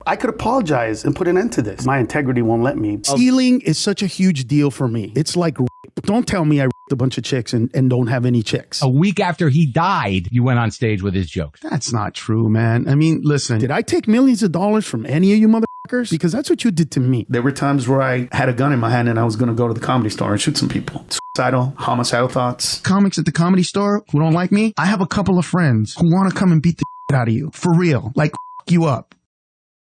I could apologize and put an end to this. My integrity won't let me. Stealing is such a huge deal for me. It's like, don't tell me I a bunch of chicks and don't have any chicks. A week after he died, you went on stage with his jokes. That's not true, man. I mean, listen, did I take millions of dollars from any of you motherfuckers? Because that's what you did to me. There were times where I had a gun in my hand and I was going to go to the Comedy Store and shoot some people. Suicidal, homicidal thoughts. Comics at the Comedy Store who don't like me, I have a couple of friends who want to come and beat the shit out of you. For real. Like, you up.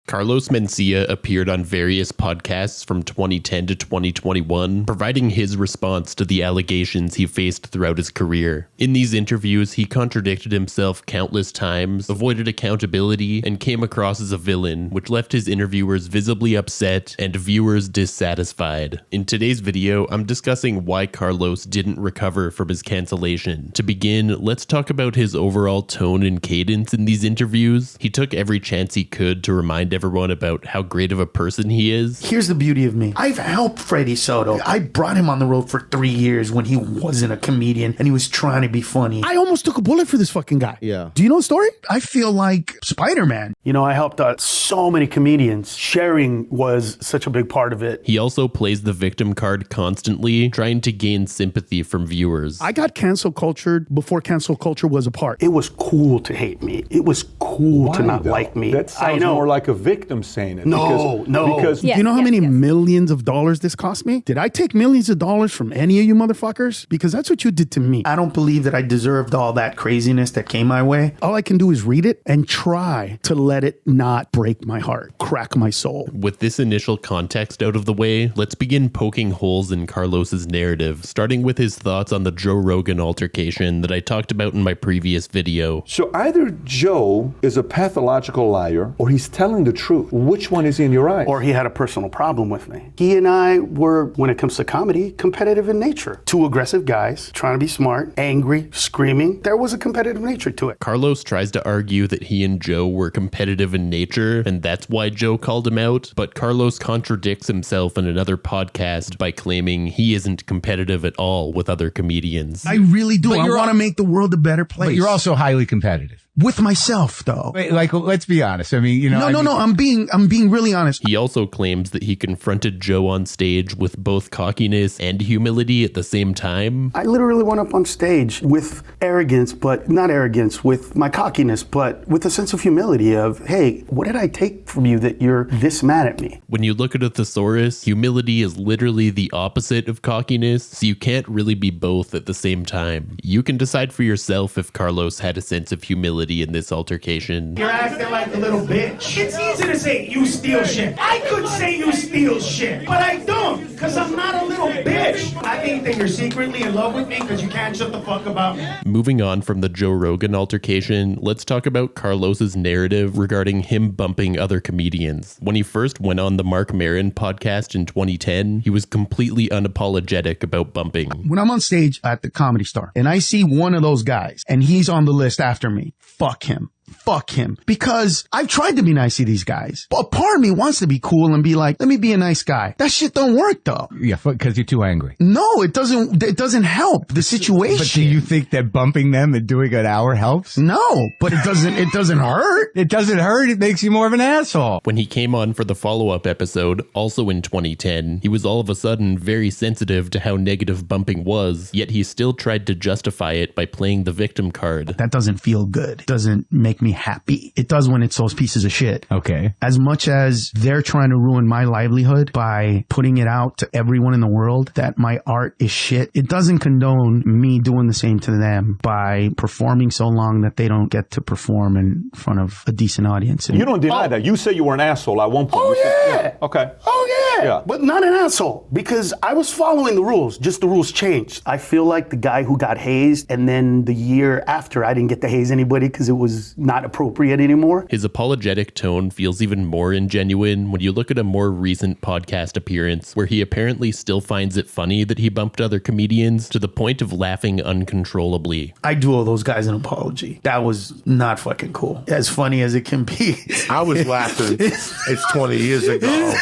Carlos Mencia appeared on various podcasts from 2010 to 2021, providing his response to the allegations he faced throughout his career. In these interviews, he contradicted himself countless times, avoided accountability, and came across as a villain, which left his interviewers visibly upset and viewers dissatisfied. In today's video, I'm discussing why Carlos didn't recover from his cancellation. To begin, let's talk about his overall tone and cadence in these interviews. He took every chance he could to remind everyone about how great of a person he is. Here's the beauty of me. I've helped Freddie Soto. I brought him on the road for 3 years when he wasn't a comedian and he was trying to be funny. I almost took a bullet for this fucking guy. Yeah. Do you know the story? I feel like Spider-Man. You know, I helped out so many comedians. Sharing was such a big part of it. He also plays the victim card constantly, trying to gain sympathy from viewers. I got cancel cultured before cancel culture was a part. It was cool to hate me. It was cool to not like me. That sounds more like a victim saying it. No. Because do you know how many millions of dollars this cost me? Did I take millions of dollars from any of you motherfuckers? Because that's what you did to me. I don't believe that I deserved all that craziness that came my way. All I can do is read it and try to let it not break my heart, crack my soul. With this initial context out of the way, let's begin poking holes in Carlos's narrative, starting with his thoughts on the Joe Rogan altercation that I talked about in my previous video. So either Joe is a pathological liar or he's telling the truth. Which one is in your eyes? Or he had a personal problem with me. He and I were, when it comes to comedy, competitive in nature. Two aggressive guys, trying to be smart, angry, screaming. There was a competitive nature to it. Carlos tries to argue that he and Joe were competitive in nature, and that's why Joe called him out, but Carlos contradicts himself in another podcast by claiming he isn't competitive at all with other comedians. I really do. I want to make the world a better place. But you're also highly competitive. With myself, though. Wait, like, let's be honest. I mean, you know. No. I'm being really honest. He also claims that he confronted Joe on stage with both cockiness and humility at the same time. I literally went up on stage with arrogance, but not arrogance, with my cockiness, but with a sense of humility of, hey, what did I take from you that you're this mad at me? When you look at a thesaurus, humility is literally the opposite of cockiness, so you can't really be both at the same time. You can decide for yourself if Carlos had a sense of humility in this altercation. You're acting like a little bitch. It's easy to say you steal shit. I could say you steal shit, but I don't, because I'm not a little bitch. I think that you're secretly in love with me because you can't shut the fuck about me. Moving on from the Joe Rogan altercation, let's talk about Carlos's narrative regarding him bumping other comedians. When he first went on the Mark Maron podcast in 2010, he was completely unapologetic about bumping. When I'm on stage at the Comedy Store and I see one of those guys and he's on the list after me, fuck him. Fuck him. Because I've tried to be nice to these guys. But a part of me wants to be cool and be like, let me be a nice guy. That shit don't work though. Yeah, because you're too angry. No, it doesn't help the situation. But do you think that bumping them and doing an hour helps? No, but it doesn't hurt. It doesn't hurt. It makes you more of an asshole. When he came on for the follow-up episode, also in 2010, he was all of a sudden very sensitive to how negative bumping was, yet he still tried to justify it by playing the victim card. That doesn't feel good. It doesn't make me happy. It does when it's those pieces of shit. Okay. As much as they're trying to ruin my livelihood by putting it out to everyone in the world that my art is shit, it doesn't condone me doing the same to them by performing so long that they don't get to perform in front of a decent audience. You don't deny that. You say you were an asshole at one point. Oh, Said, yeah. Okay. Oh, yeah. But not an asshole, because I was following the rules, just the rules changed. I feel like the guy who got hazed, and then the year after, I didn't get to haze anybody because it was not appropriate anymore. His apologetic tone feels even more ingenuine when you look at a more recent podcast appearance where he apparently still finds it funny that he bumped other comedians to the point of laughing uncontrollably. I do owe those guys an apology. That was not fucking cool. As funny as it can be. I was laughing. It's 20 years ago.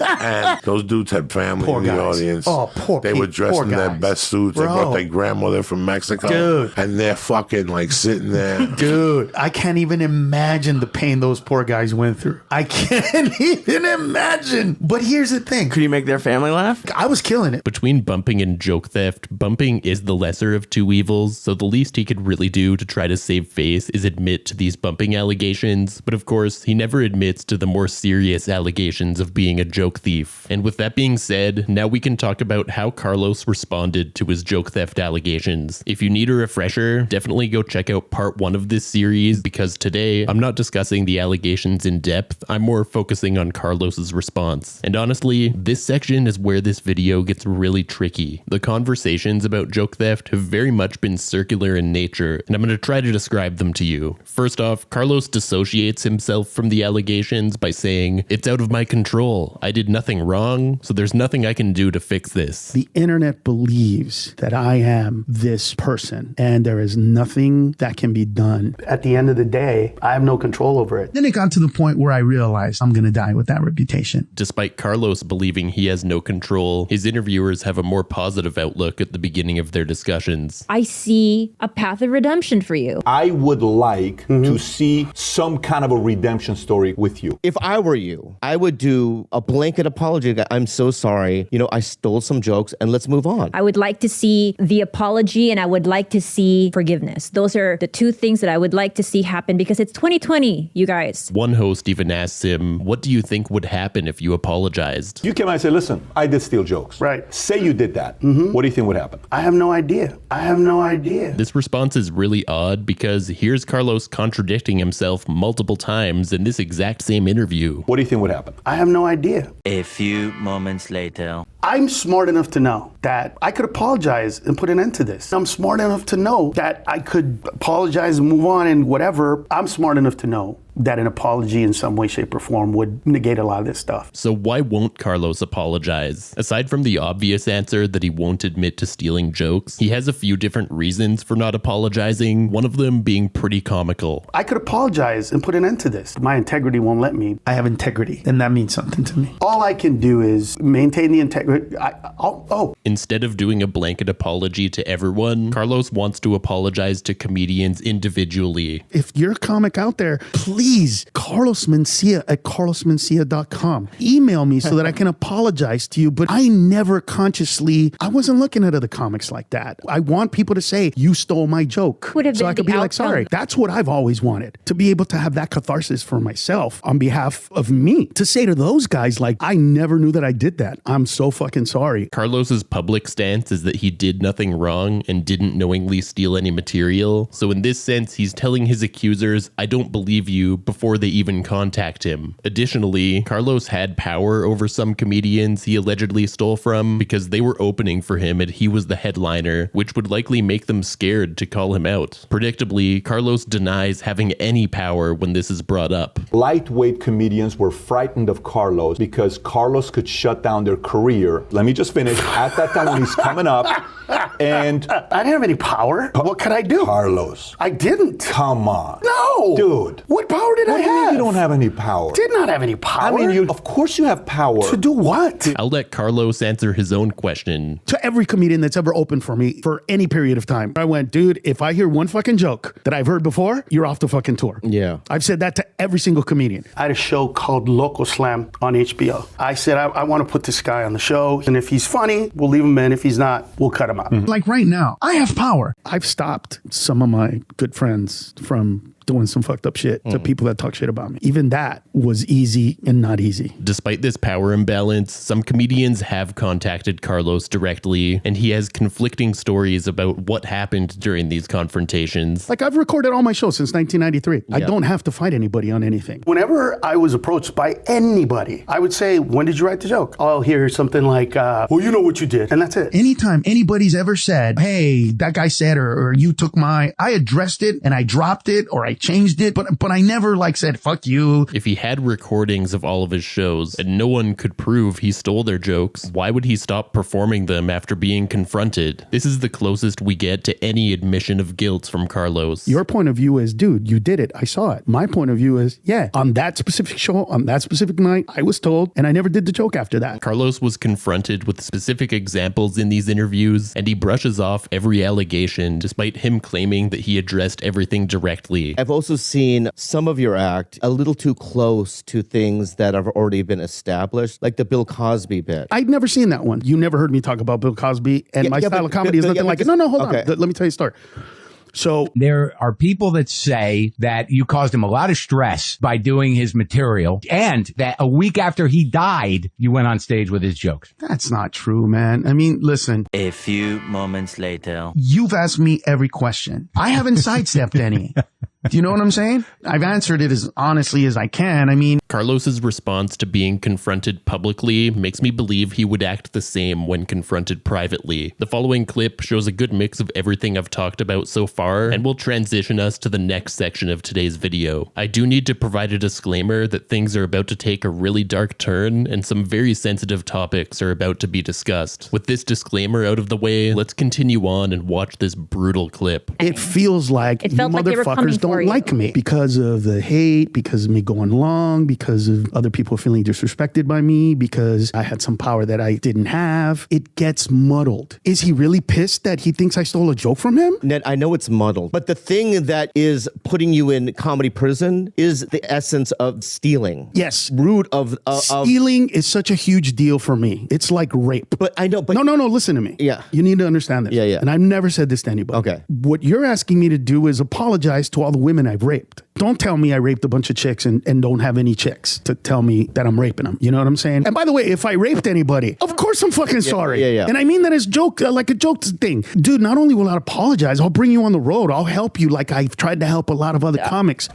And those dudes had family Poor in the guys. audience. Oh, poor They were Pete, dressed poor in their guys. best suits. They Bro. brought their grandmother from Mexico. Dude. And they're fucking like sitting there. Dude, I can't even imagine the pain those poor guys went through. I can't even imagine. But here's the thing. Could you make their family laugh? I was killing it. Between bumping and joke theft, bumping is the lesser of two evils, so the least he could really do to try to save face is admit to these bumping allegations. But of course, he never admits to the more serious allegations of being a joke thief. And with that being said, now we can talk about how Carlos responded to his joke theft allegations. If you need a refresher, definitely go check out part 1 of this series, because today I'm not discussing the allegations in depth, I'm more focusing on Carlos's response. And honestly, this section is where this video gets really tricky. The conversations about joke theft have very much been circular in nature, and I'm going to try to describe them to you. First off, Carlos dissociates himself from the allegations by saying, "It's out of my control. I did nothing wrong, so there's nothing I can do to fix this." The internet believes that I am this person, and there is nothing that can be done. At the end of the day, I have no control over it. Then it got to the point where I realized I'm going to die with that reputation. Despite Carlos believing he has no control, his interviewers have a more positive outlook at the beginning of their discussions. I see a path of redemption for you. I would like to see some kind of a redemption story with you. If I were you, I would do a blanket apology. I'm so sorry. You know, I stole some jokes and let's move on. I would like to see the apology and I would like to see forgiveness. Those are the two things that I would like to see happen because it's 2020, you guys. One host even asks him, "What do you think would happen if you apologized?" You came out and said, listen, I did steal jokes. Right. Say you did that. What do you think would happen? I have no idea. I have no idea. This response is really odd because here's Carlos contradicting himself multiple times in this exact same interview. What do you think would happen? I have no idea. A few moments later. I'm smart enough to know that I could apologize and put an end to this. I'm smart enough to know that I could apologize and move on and whatever. I'm smart enough to know that an apology in some way, shape, or form would negate a lot of this stuff. So why won't Carlos apologize? Aside from the obvious answer that he won't admit to stealing jokes, he has a few different reasons for not apologizing, one of them being pretty comical. I could apologize and put an end to this. My integrity won't let me. I have integrity, and that means something to me. All I can do is maintain the integrity. Instead of doing a blanket apology to everyone, Carlos wants to apologize to comedians individually. If you're a comic out there, please, Carlos Mencia at carlosmencia.com. Email me so that I can apologize to you. But I never consciously, I wasn't looking at other comics like that. I want people to say, you stole my joke. Would have so been I could the be like, outcome. sorry. That's what I've always wanted, to be able to have that catharsis for myself on behalf of me. To say to those guys, like, I never knew that I did that. I'm so fucking sorry. Carlos's public stance is that he did nothing wrong and didn't knowingly steal any material. So in this sense, he's telling his accusers, "I don't believe you," before they even contact him. Additionally, Carlos had power over some comedians he allegedly stole from because they were opening for him and he was the headliner, which would likely make them scared to call him out. Predictably, Carlos denies having any power when this is brought up. Lightweight comedians were frightened of Carlos because Carlos could shut down their career. Let me just finish. At that time when he's coming up, and I didn't have any power. What could I do? Carlos, I didn't. come on. No. Dude. What power did I What do you mean have? you don't have any power? Did not have any power. I mean, of course you have power. To do what? I'll let Carlos answer his own question. To every comedian that's ever opened for me for any period of time, I went, dude, if I hear one fucking joke that I've heard before, you're off the fucking tour. Yeah. I've said that to every single comedian. I had a show called Loco Slam on HBO. I said, I want to put this guy on the show, and if he's funny, we'll leave him in. If he's not, we'll cut him out. Like right now, I have power. I've stopped some of my good friends from doing some fucked up shit to people that talk shit about me. Even that was easy and not easy. Despite this power imbalance, some comedians have contacted Carlos directly, and he has conflicting stories about what happened during these confrontations. Like, I've recorded all my shows since 1993. I don't have to fight anybody on anything. Whenever I was approached by anybody, I would say, when did you write the joke? I'll hear something like, well, you know what you did. And that's it. Anytime anybody's ever said, hey, that guy said, or you took my, I addressed it and I dropped it or I changed it, but I never like said, fuck you. If he had recordings of all of his shows and no one could prove he stole their jokes, why would he stop performing them after being confronted? This is the closest we get to any admission of guilt from Carlos. Your point of view is, dude, you did it. I saw it. My point of view is, yeah, on that specific show, on that specific night, I was told, and I never did the joke after that. Carlos was confronted with specific examples in these interviews, and he brushes off every allegation despite him claiming that he addressed everything directly. I've also seen some of your act a little too close to things that have already been established, like the Bill Cosby bit. I'd never seen that one. You never heard me talk about Bill Cosby, and my style of comedy is nothing like it. No, hold on. Let me tell you a story. So there are people that say that you caused him a lot of stress by doing his material, and that a week after he died, you went on stage with his jokes. That's not true, man. I mean, listen. A few moments later. You've asked me every question. I haven't sidestepped any. Do you know what I'm saying? I've answered it as honestly as I can. I mean, Carlos's response to being confronted publicly makes me believe he would act the same when confronted privately. The following clip shows a good mix of everything I've talked about so far, and will transition us to the next section of today's video. I do need to provide a disclaimer that things are about to take a really dark turn, and some very sensitive topics are about to be discussed. With this disclaimer out of the way, let's continue on and watch this brutal clip. It feels like you motherfuckers don't like me because of the hate, because of me going long, because of other people feeling disrespected by me, because I had some power that I didn't have. It gets muddled. Is he really pissed that he thinks I stole a joke from him? Ned, I know it's muddled, but the thing that is putting you in comedy prison is the essence of stealing. Yes. Root of stealing is such a huge deal for me. It's like rape. But I know, but no, listen to me. Yeah. You need to understand this. Yeah. And I've never said this to anybody. Okay. What you're asking me to do is apologize to all the women I've raped. Don't tell me I raped a bunch of chicks and don't have any chicks to tell me that I'm raping them. You know what I'm saying? And by the way, if I raped anybody, of course I'm fucking sorry. Yeah. And I mean that as joke, like a joke thing. Dude, not only will I apologize, I'll bring you on the road. I'll help you like I've tried to help a lot of other comics.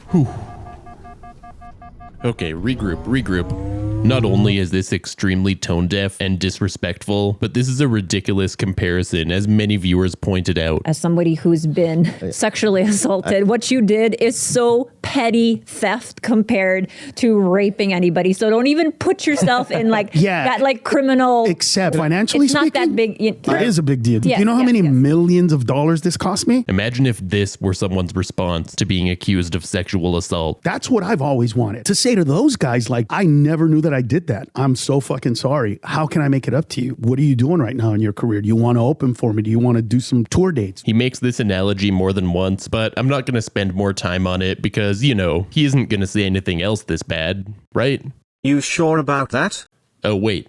Okay, regroup. Not only is this extremely tone deaf and disrespectful, but this is a ridiculous comparison, as many viewers pointed out. As somebody who's been sexually assaulted, what you did is so petty theft compared to raping anybody. So don't even put yourself in like that like criminal. Except financially it's speaking, not that big. It is a big deal. Do you know how many millions of dollars this cost me? Imagine if this were someone's response to being accused of sexual assault. That's what I've always wanted. To say to those guys, like, I never knew that I did that. I'm so fucking sorry. How can I make it up to you? What are you doing right now in your career? Do you want to open for me? Do you want to do some tour dates? He makes this analogy more than once, but I'm not going to spend more time on it because, you know, he isn't going to say anything else this bad, right? You sure about that? Oh, wait.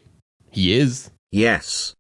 He is? Yes.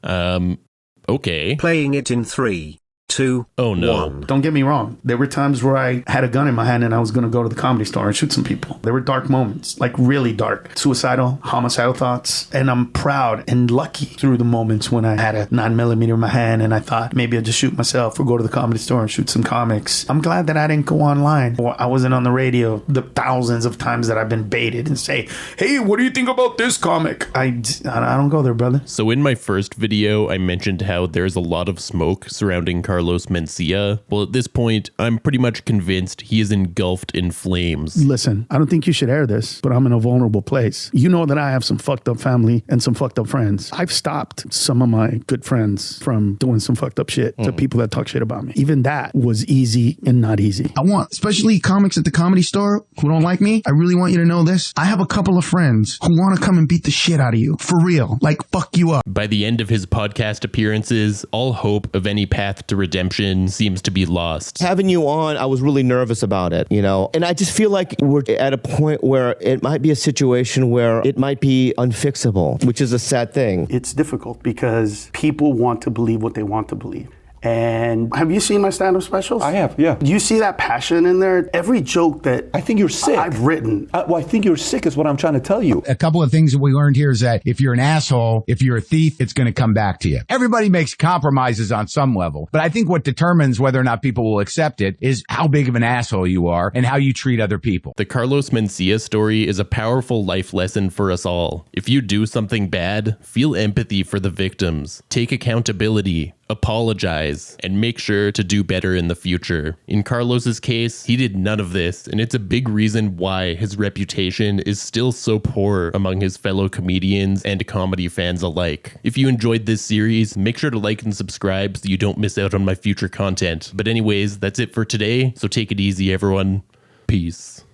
Okay. Playing it in 3, 2, oh no. 1. Don't get me wrong. There were times where I had a gun in my hand and I was going to go to the Comedy Store and shoot some people. There were dark moments, like really dark, suicidal, homicidal thoughts. And I'm proud and lucky through the moments when I had a 9mm in my hand and I thought maybe I'd just shoot myself or go to the Comedy Store and shoot some comics. I'm glad that I didn't go online or I wasn't on the radio the thousands of times that I've been baited and say, hey, what do you think about this comic? I don't go there, brother. So in my first video, I mentioned how there's a lot of smoke surrounding Carlos Mencia. Well, at this point, I'm pretty much convinced he is engulfed in flames. Listen, I don't think you should air this, but I'm in a vulnerable place. You know that I have some fucked up family and some fucked up friends. I've stopped some of my good friends from doing some fucked up shit to people that talk shit about me. Even that was easy and not easy. I want, especially comics at the Comedy Store who don't like me, I really want you to know this. I have a couple of friends who want to come and beat the shit out of you. For real. Like, fuck you up. By the end of his podcast appearances, all hope of any path to redemption seems to be lost. Having you on, I was really nervous about it, you know? And I just feel like we're at a point where it might be a situation where it might be unfixable, which is a sad thing. It's difficult because people want to believe what they want to believe. And have you seen my stand-up specials? I have, yeah. Do you see that passion in there? Every joke that I think you're sick. I've written. I think you're sick is what I'm trying to tell you. A couple of things that we learned here is that if you're an asshole, if you're a thief, it's going to come back to you. Everybody makes compromises on some level, but I think what determines whether or not people will accept it is how big of an asshole you are and how you treat other people. The Carlos Mencia story is a powerful life lesson for us all. If you do something bad, feel empathy for the victims. Take accountability. apologize, and make sure to do better in the future. In Carlos's case, he did none of this, and it's a big reason why his reputation is still so poor among his fellow comedians and comedy fans alike. If you enjoyed this series, make sure to like and subscribe so you don't miss out on my future content. But anyways, that's it for today, so take it easy, everyone. Peace.